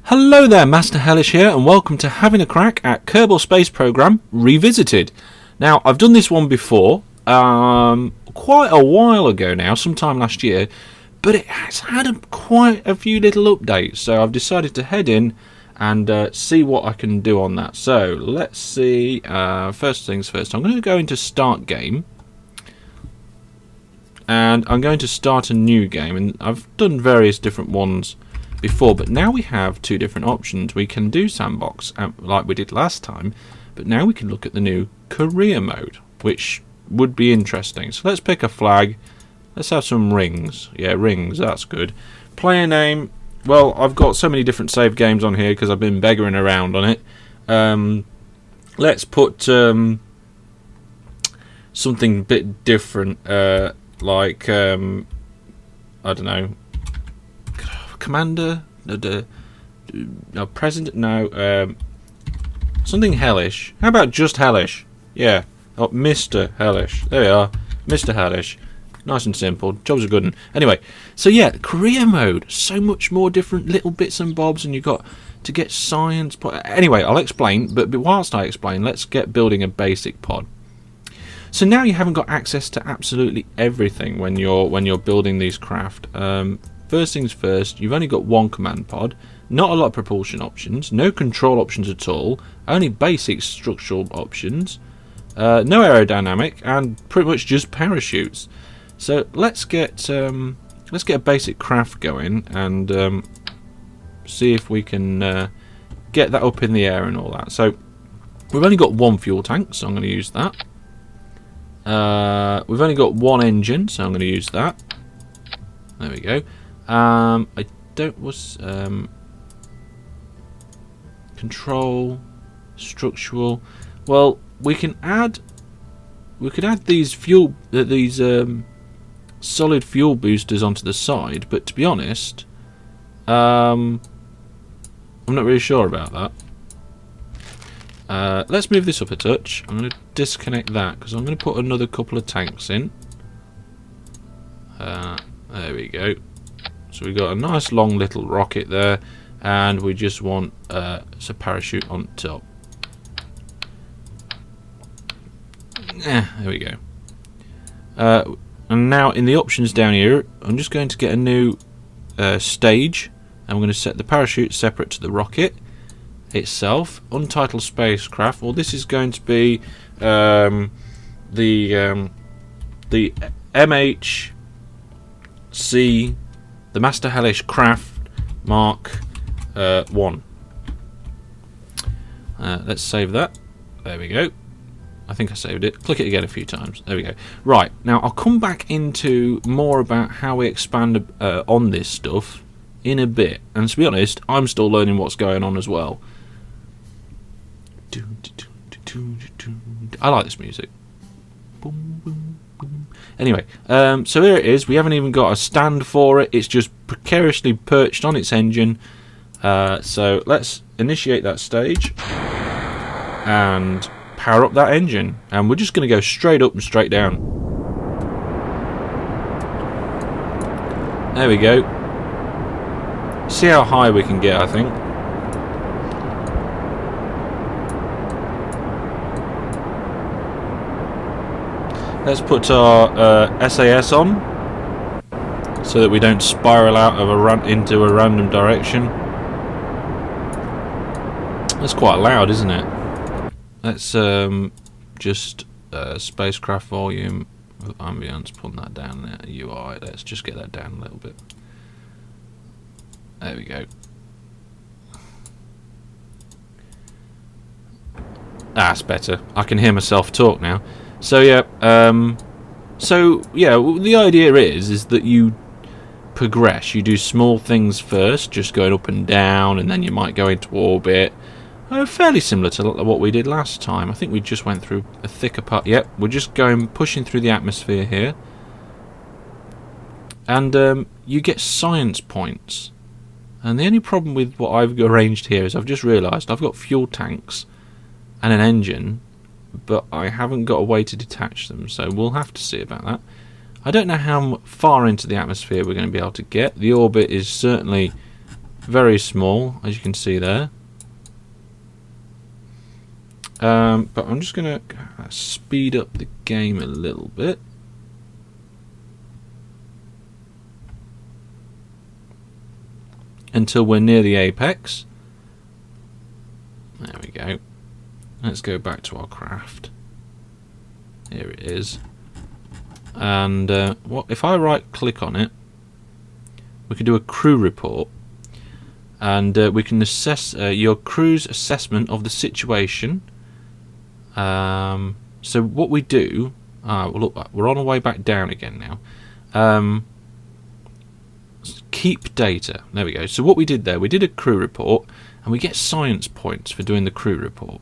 Hello there, Master Hellish here, and welcome to Having a Crack at Kerbal Space Program Revisited. Now, I've done this one before, quite a while ago now, sometime last year, but it has had quite a few little updates, so I've decided to head in and see what I can do on that. So, let's see, first things first, I'm going to go into Start Game, and I'm going to start a new game, and I've done various different ones before, but now we have two different options. We can do sandbox like we did last time, but now we can look at the new career mode, which would be interesting. So let's pick a flag. Let's have some rings. Yeah, rings, that's good. Player name, well, I've got so many different save games on here because I've been begging around on it. Let's put something a bit different, like I don't know, Commander, no, President, no, something Hellish. How about just Hellish? Yeah, oh, Mr. Hellish. There we are, Mr. Hellish. Nice and simple. Jobs are good. And anyway, so yeah, career mode. So much more different little bits and bobs, and you've got to get science. Anyway, I'll explain. But whilst I explain, let's get building a basic pod. So now you haven't got access to absolutely everything when you're building these craft. First things first, you've only got one command pod, not a lot of propulsion options, no control options at all, only basic structural options, no aerodynamic, and pretty much just parachutes. So let's get a basic craft going and see if we can get that up in the air and all that. So we've only got one fuel tank, so I'm going to use that. We've only got one engine, so I'm going to use that. There we go. Control, structural. Well, we could add these solid fuel boosters onto the side, but to be honest, I'm not really sure about that. Let's move this up a touch. I'm going to disconnect that because I'm going to put another couple of tanks in. There we go. So we've got a nice long little rocket there, and we just want a parachute on top. There we go. And now in the options down here, I'm just going to get a new stage, and we're going to set the parachute separate to the rocket itself. Untitled spacecraft. Well, this is going to be the MHC. The Master Hellish Craft Mark 1. Let's save that. There we go. I think I saved it. Click it again a few times. There we go. Right, now I'll come back into more about how we expand on this stuff in a bit. And to be honest, I'm still learning what's going on as well. I like this music. Boom, boom, boom. Anyway, so here it is. We haven't even got a stand for it. It's just precariously perched on its engine. So let's initiate that stage and power up that engine. And we're just going to go straight up and straight down. There we go. See how high we can get, I think. Let's put our SAS on so that we don't spiral out of into a random direction. That's quite loud, isn't it? Let's just spacecraft volume with ambience, put that down there. UI. Let's just get that down a little bit. There we go. That's better. I can hear myself talk now. So yeah, the idea is that you progress. You do small things first, just going up and down, and then you might go into orbit. Fairly similar to what we did last time. I think we just went through a thicker part. Yep, we're just pushing through the atmosphere here, and you get science points. And the only problem with what I've arranged here is I've just realised I've got fuel tanks and an engine, but I haven't got a way to detach them, so we'll have to see about that. I don't know how far into the atmosphere we're going to be able to get. The orbit is certainly very small, as you can see there. But I'm just going to speed up the game a little bit. Until we're near the apex. There we go. Let's go back to our craft. Here it is. And what if I right click on it, we can do a crew report, and we can assess your crew's assessment of the situation. So what we do, well, look, we're on our way back down again now. Keep data. There we go. So what we did there, we did a crew report, and we get science points for doing the crew report.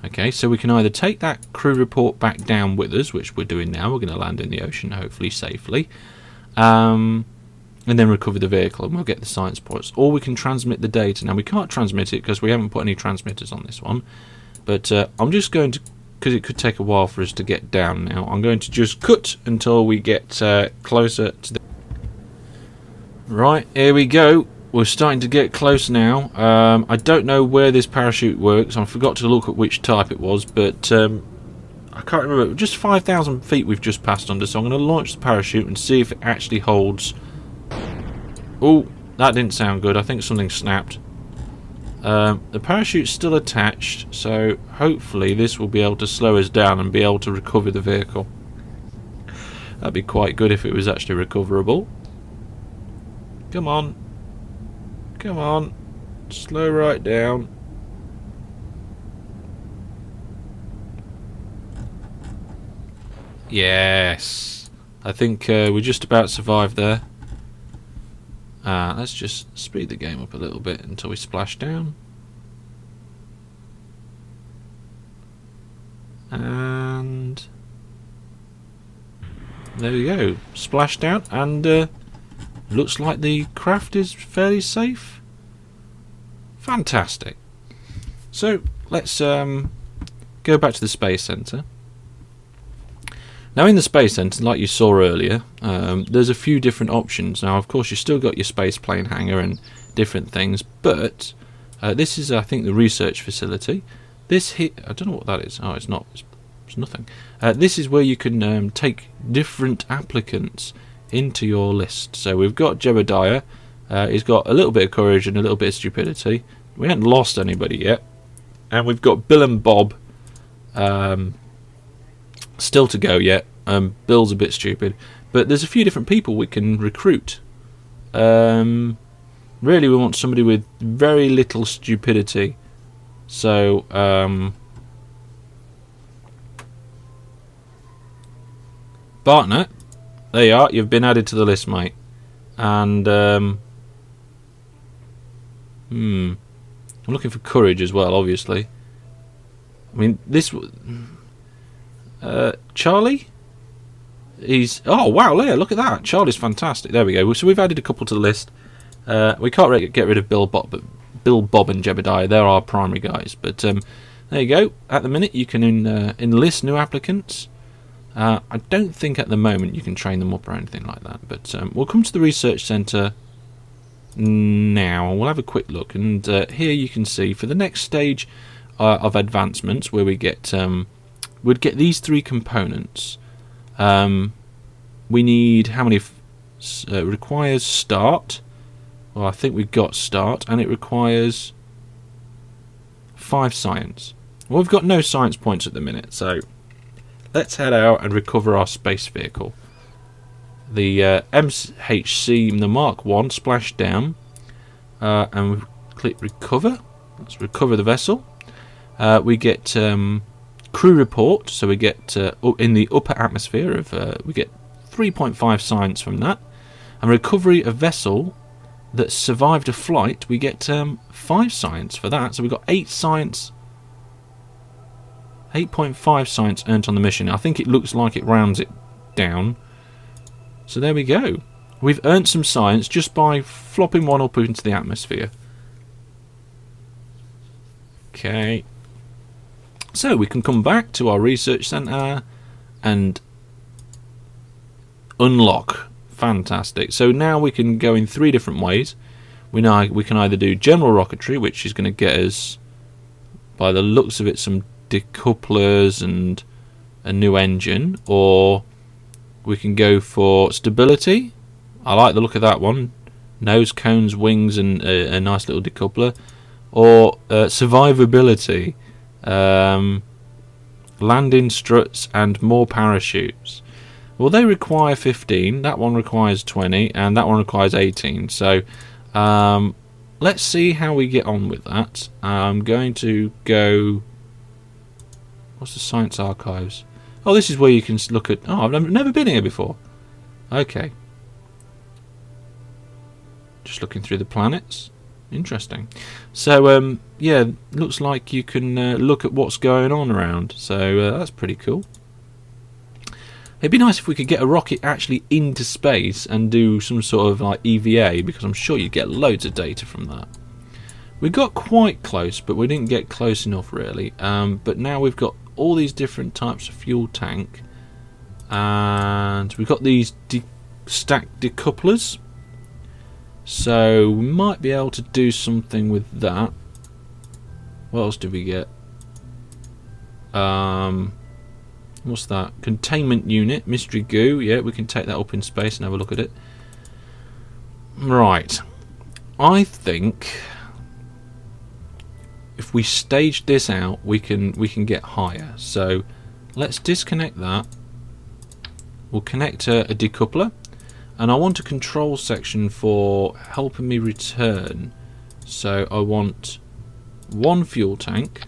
Okay, so we can either take that crew report back down with us, which we're doing now. We're going to land in the ocean, hopefully safely, and then recover the vehicle, and we'll get the science points. Or we can transmit the data. Now we can't transmit it because we haven't put any transmitters on this one. But I'm just going to, because it could take a while for us to get down now, I'm going to just cut until we get closer to the... Right, here we go. We're starting to get close now. I don't know where this parachute works. I forgot to look at which type it was, but I can't remember. Just 5,000 feet we've just passed under, so I'm going to launch the parachute and see if it actually holds. Oh, that didn't sound good. I think something snapped. The parachute's still attached, so hopefully this will be able to slow us down and be able to recover the vehicle. That'd be quite good if it was actually recoverable. Come on. Come on. Slow right down. Yes. I think we just about survived there. Let's just speed the game up a little bit until we splash down. And there we go. Splashed down, and looks like the craft is fairly safe. Fantastic. So let's go back to the Space Centre. Now in the Space Centre, like you saw earlier, there's a few different options. Now of course you've still got your space plane hangar and different things, but this is, I think, the research facility. This here, I don't know what that is. Oh, it's not. It's nothing. This is where you can take different applicants into your list. So we've got Jebediah. He's got a little bit of courage and a little bit of stupidity. We haven't lost anybody yet. And we've got Bill and Bob. Still to go yet. Bill's a bit stupid, but there's a few different people we can recruit. Really, we want somebody with very little stupidity. So, Bartner, there you are. You've been added to the list, mate. And I'm looking for courage as well, obviously. I mean, this. Charlie? He's... Oh, wow, there, look at that. Charlie's fantastic. There we go. So we've added a couple to the list. We can't get rid of Bill, Bob, but Bill, Bob and Jebediah, they're our primary guys. But there you go. At the minute, you can enlist new applicants. I don't think at the moment you can train them up or anything like that. But we'll come to the research centre now. We'll have a quick look. And here you can see, for the next stage of advancements, where we get... we'd get these three components. We need how many? Requires start. Well, I think we've got start, and it requires 5 science. Well, we've got no science points at the minute, so let's head out and recover our space vehicle. The MHC, the Mark 1, splashed down, and we click recover. Let's recover the vessel. We get crew report, so we get in the upper atmosphere of we get 3.5 science from that, and recovery of vessel that survived a flight, we get 5 science for that. So we got 8 science, 8.5 science earned on the mission. I think it looks like it rounds it down. So there we go. We've earned some science just by flopping one up into the atmosphere. Okay. So we can come back to our research centre and unlock. Fantastic. So now we can go in 3 different ways. we know we can either do general rocketry, which is going to get us, by the looks of it, some decouplers and a new engine, or we can go for stability. I like the look of that one. Nose cones, wings, and a nice little decoupler. Or survivability, landing struts and more parachutes. Well, they require 15, that one requires 20, and that one requires 18. So let's see how we get on with that. I'm going to go... What's the Science Archives? Oh, this is where you can look at... Oh, I've never been here before. Okay. Just looking through the planets. Interesting. So, yeah, looks like you can look at what's going on around. So, that's pretty cool. It'd be nice if we could get a rocket actually into space and do some sort of like EVA, because I'm sure you'd get loads of data from that. We got quite close, but we didn't get close enough really. But now we've got all these different types of fuel tank, and we've got these stacked decouplers. So we might be able to do something with that. What else did we get? What's that? Containment unit, mystery goo. Yeah, we can take that up in space and have a look at it. Right. I think if we stage this out, we can get higher. So let's disconnect that. We'll connect a decoupler. And I want a control section for helping me return. So I want one fuel tank.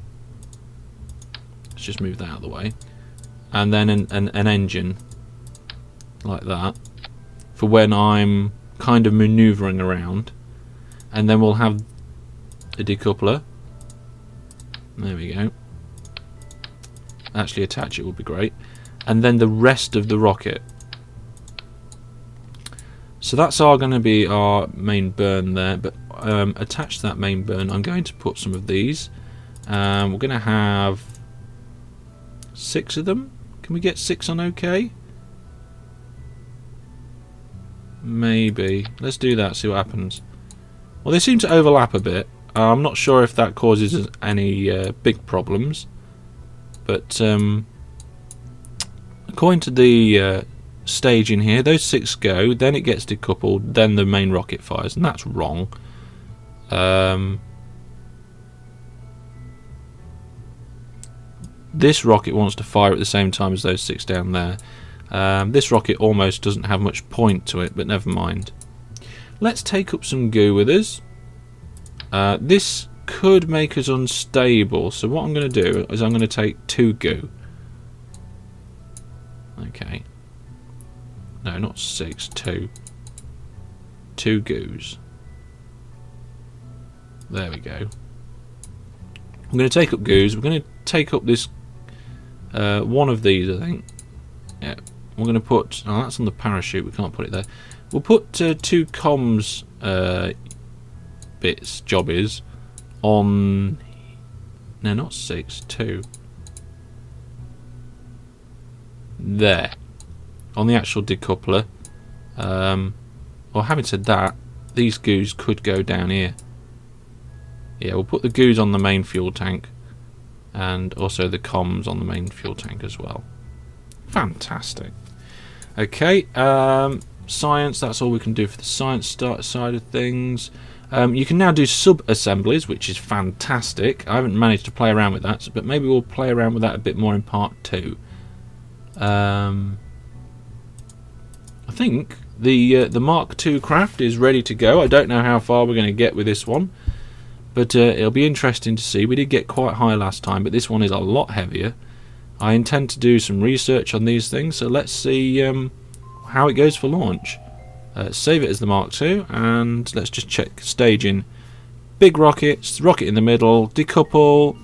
Let's just move that out of the way. And then an engine like that for when I'm kind of manoeuvring around. And then we'll have a decoupler. There we go. Actually attach it would be great. And then the rest of the rocket. So that's going to be our main burn there, but attached to that main burn I'm going to put some of these. We're going to have 6 of them. Can we get 6 on OK? Maybe. Let's do that, see what happens. Well, they seem to overlap a bit. I'm not sure if that causes any big problems, but according to the stage in here, those 6 go, then it gets decoupled, then the main rocket fires, and that's wrong. This rocket wants to fire at the same time as those 6 down there. This rocket almost doesn't have much point to it, but never mind. Let's take up some goo with us. This could make us unstable, so what I'm going to do is I'm going to take 2 goo. Okay. No, not 6, 2. 2 goos. There we go. I'm going to take up goos. We're going to take up this one of these, I think. Yeah. We're going to put... Oh, that's on the parachute. We can't put it there. We'll put 2 comms bits, jobbies, on... No, not 6, 2. There. On the actual decoupler. Well, having said that, these goos could go down here. Yeah, we'll put the goos on the main fuel tank, and also the comms on the main fuel tank as well. Fantastic. Okay, science, that's all we can do for the science side of things. You can now do sub-assemblies, which is fantastic. I haven't managed to play around with that, but maybe we'll play around with that a bit more in part 2. I think the Mark II craft is ready to go. I don't know how far we're going to get with this one, but it'll be interesting to see. We did get quite high last time, but this one is a lot heavier. I intend to do some research on these things, so let's see how it goes for launch. Save it as the Mark II, and let's just check staging. Big rockets, rocket in the middle, decouple,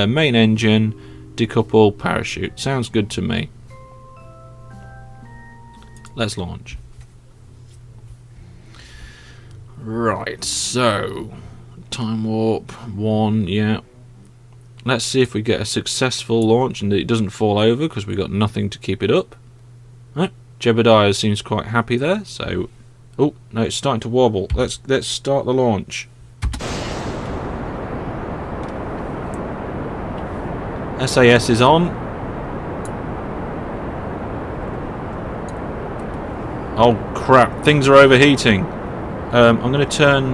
main engine, decouple, parachute. Sounds good to me. Let's launch. Right, so time warp 1, yeah. Let's see if we get a successful launch and it doesn't fall over because we've got nothing to keep it up. Right, Jebediah seems quite happy there, so... Oh no, it's starting to wobble. Let's start the launch. SAS is on. Oh crap! Things are overheating. I'm going to turn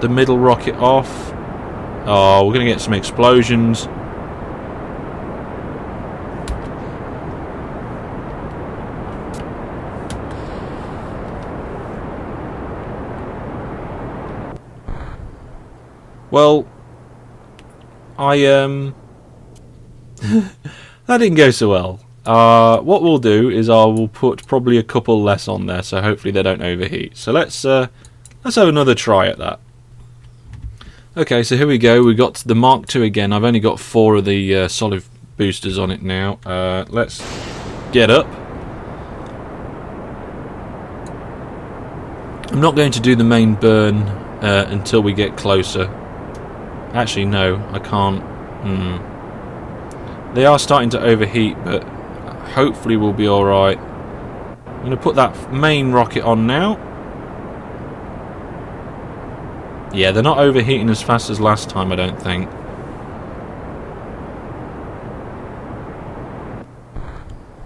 the middle rocket off. Oh, we're going to get some explosions. Well, that didn't go so well. What we'll do is I will put probably a couple less on there, so hopefully they don't overheat. So let's have another try at that. Okay, so here we go. We got the Mark II again. I've only got 4 of the solid boosters on it now. Let's get up. I'm not going to do the main burn until we get closer. Actually, no, I can't. They are starting to overheat, but hopefully we'll be alright. I'm going to put that main rocket on now. Yeah, they're not overheating as fast as last time, I don't think.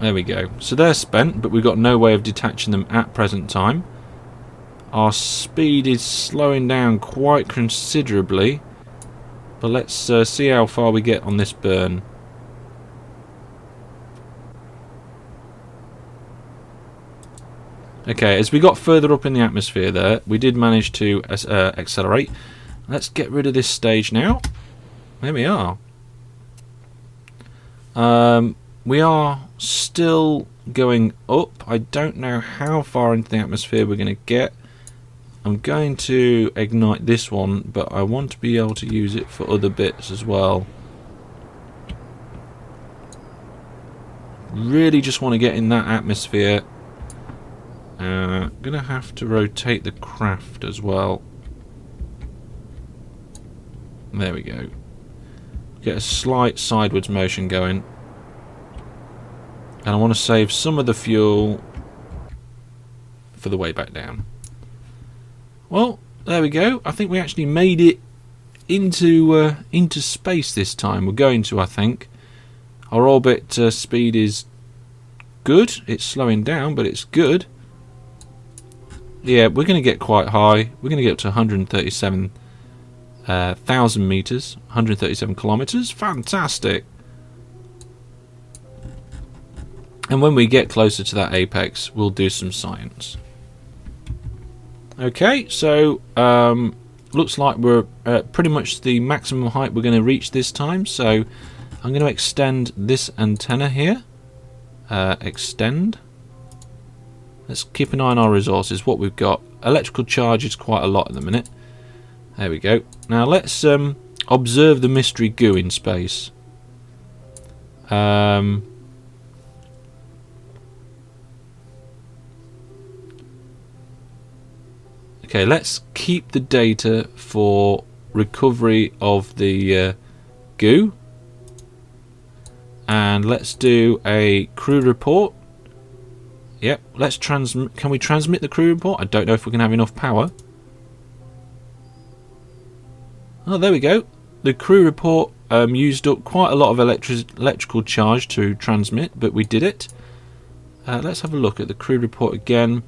There we go. So they're spent, but we've got no way of detaching them at present time. Our speed is slowing down quite considerably. But let's see how far we get on this burn. Okay, as we got further up in the atmosphere there, we did manage to accelerate. Let's get rid of this stage now. There we are. We are still going up. I don't know how far into the atmosphere we're going to get. I'm going to ignite this one, but I want to be able to use it for other bits as well. Really just want to get in that atmosphere. Gonna have to rotate the craft as well. There we go. Get a slight sideways motion going. And I want to save some of the fuel for the way back down. Well, there we go. I think we actually made it into space this time. We're going to, I think. Our orbit speed is good. It's slowing down, but it's good. Yeah, we're going to get quite high. We're going to get up to 137,000 meters, 137 kilometers. Fantastic. And when we get closer to that apex, we'll do some science. Okay, so looks like we're at pretty much the maximum height we're going to reach this time. So I'm going to extend this antenna here. Extend. Let's keep an eye on our resources, what we've got. Electrical charge is quite a lot at the minute. There we go. Now let's observe the mystery goo in space. Okay, let's keep the data for recovery of the goo. And let's do a crew report. Yep, let's transmit. Can we transmit the crew report? I don't know if we can have enough power. Oh, there we go. The crew report used up quite a lot of electrical charge to transmit, but we did it. Let's have a look at the crew report again.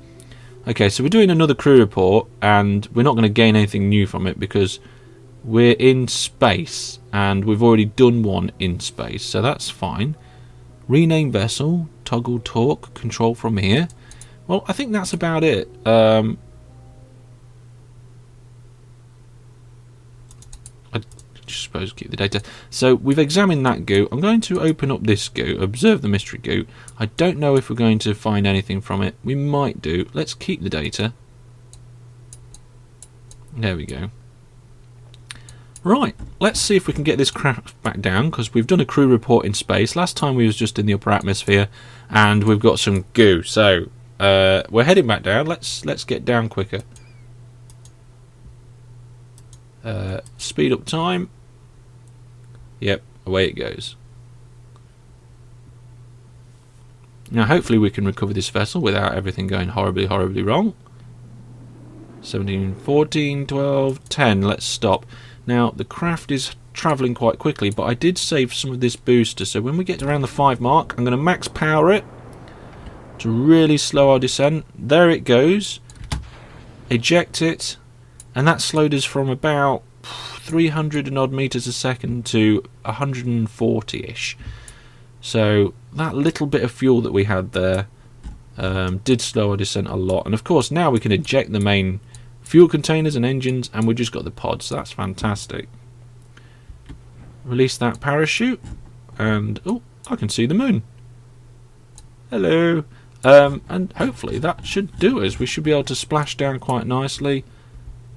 Okay, so we're doing another crew report, and we're not going to gain anything new from it because we're in space, and we've already done one in space, so that's fine. Rename vessel, toggle torque, control from here. Well, I think that's about it. I just suppose keep the data. So we've examined that goo. I'm going to open up this goo, observe the mystery goo. I don't know if we're going to find anything from it. We might do. Let's keep the data. There we go. Right, let's see if we can get this craft back down, because we've done a crew report in space. Last time we was just in the upper atmosphere, and we've got some goo. So we're heading back down. Let's get down quicker. Speed up time. Yep, away it goes. Now hopefully we can recover this vessel without everything going horribly, horribly wrong. 17, 14, 12, 10. Let's stop. Now, the craft is travelling quite quickly, but I did save some of this booster, so when we get around the 5 mark, I'm going to max power it to really slow our descent. There it goes. Eject it, and that slowed us from about 300 and odd meters a second to 140-ish. So that little bit of fuel that we had there did slow our descent a lot. And of course now we can eject the main fuel containers and engines, and we've just got the pods. So that's fantastic. Release that parachute, and oh, I can see the moon. Hello. And hopefully that should do us. We should be able to splash down quite nicely.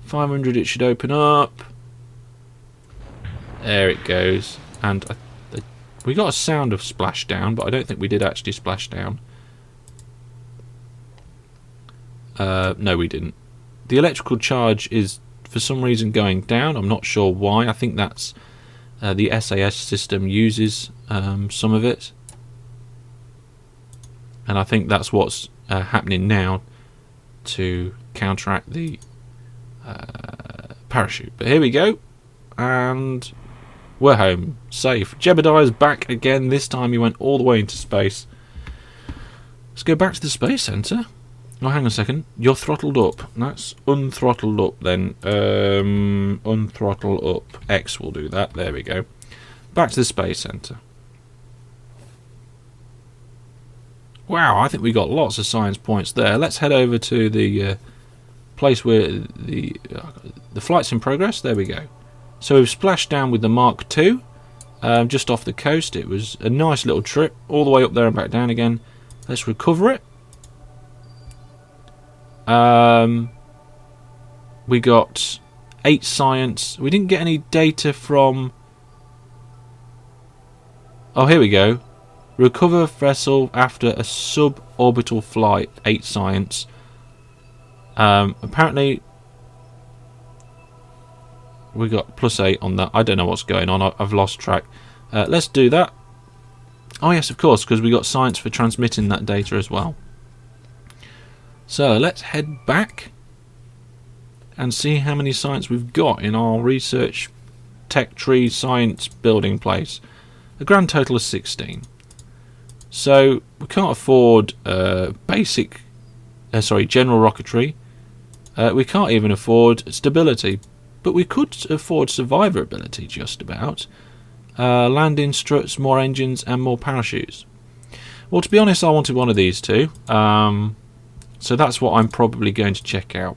500 it should open up. There it goes. And we got a sound of splash down, but I don't think we did actually splash down. No, we didn't. The electrical charge is for some reason going down. I'm not sure why. I think that's the SAS system uses some of it. And I think that's what's happening now to counteract the parachute. But here we go. And we're home. Safe. Jebediah's back again. This time he went all the way into space. Let's go back to the space centre. Oh, hang on a second. You're throttled up. That's unthrottled up then. Unthrottle up. X will do that. There we go. Back to the space centre. Wow, I think we got lots of science points there. Let's head over to the place where the flight's in progress. There we go. So we've splashed down with the Mark II just off the coast. It was a nice little trip all the way up there and back down again. Let's recover it. We got 8 science. We didn't get any data from... Oh, here we go. Recover vessel after a suborbital flight. 8 science. Apparently we got +8 on that. I don't know what's going on. I've lost track. Let's do that. Oh yes, of course, because we got science for transmitting that data as well. So let's head back and see how many science we've got in our research tech tree science building place. A grand total of 16. So we can't afford general rocketry. We can't even afford stability, but we could afford survivability just about. Landing struts, more engines, and more parachutes. Well, to be honest, I wanted one of these two. So that's what I'm probably going to check out.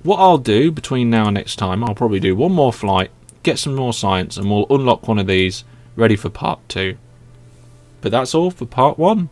What I'll do between now and next time, I'll probably do one more flight, get some more science, and we'll unlock one of these ready for part 2. But that's all for part 1.